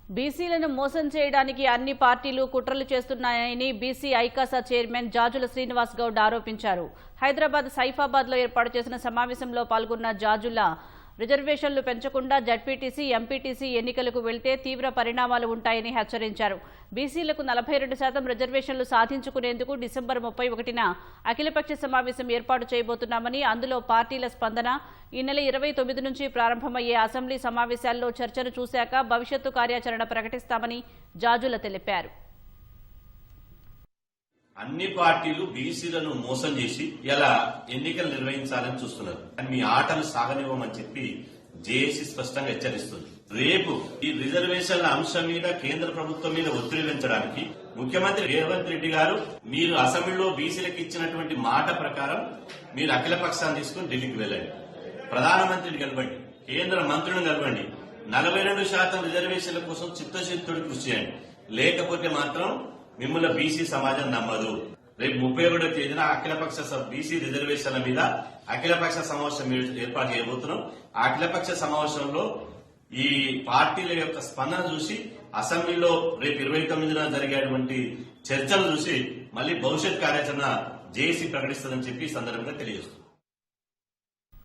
బీసీలను మోసం చేయడానికి అన్ని పార్టీలు కుట్రలు చేస్తున్నాయని బీసీ ఐకాసా చైర్మన్ జాజుల శ్రీనివాస్ గౌడ్ ఆరోపించారు. హైదరాబాద్ సైఫాబాద్ లో ఏర్పాటు చేసిన సమావేశంలో పాల్గొన్న జాజుల రిజర్వేషన్లు పెంచకుండా జడ్పీటీసీ, ఎంపీటీసీ ఎన్నికలకు వెళ్తే తీవ్ర పరిణామాలు ఉంటాయని హెచ్చరించారు. బీసీలకు 42% రిజర్వేషన్లు సాధించుకునేందుకు డిసెంబర్ 31న అఖిలపక్ష సమావేశం ఏర్పాటు చేయబోతున్నామని, అందులో పార్టీల స్పందన, ఈ నెల 29 నుంచి ప్రారంభమయ్యే అసెంబ్లీ సమావేశాల్లో చర్చను చూశాక భవిష్యత్తు కార్యాచరణ ప్రకటిస్తామని జాజుల తెలిపారు. అన్ని పార్టీలు బీసీలను మోసం చేసి ఇలా ఎన్నికలు నిర్వహించాలని చూస్తున్నారు. కానీ మీ ఆటలు సాగనివ్వమని చెప్పి జేఏసీ స్పష్టంగా హెచ్చరిస్తుంది. రేపు ఈ రిజర్వేషన్ల అంశం మీద కేంద్ర ప్రభుత్వం మీద ఒత్తిడి పెంచడానికి ముఖ్యమంత్రి రేవంత్ రెడ్డి గారు మీరు అసెంబ్లీలో బీసీలకు ఇచ్చినటువంటి మాట ప్రకారం మీరు అఖిల పక్షాన్ని తీసుకుని ఢిల్లీకి వెళ్ళండి, ప్రధానమంత్రిని కలవండి, కేంద్ర మంత్రులను కలవండి, 42% రిజర్వేషన్ల కోసం చిత్తశుద్ధితో కృషి చేయండి. లేకపోతే మాత్రం మిమ్మల్ని బీసీ సమాజం నమ్మదు. రేపు 31వ తేదీన అఖిలపక్ష బీసీ రిజర్వేషన్ల మీద అఖిలపక్ష సమావేశం ఏర్పాటు చేయబోతున్నాం. ఆ అఖిలపక్ష సమావేశంలో ఈ పార్టీల యొక్క స్పందన చూసి అసెంబ్లీలో రేపు 29న జరిగేటువంటి చర్చలు చూసి మళ్లీ భవిష్యత్ కార్యాచరణ జేఏసీ ప్రకటిస్తుందని చెప్పి ఈ సందర్భంగా తెలియజేస్తుంది.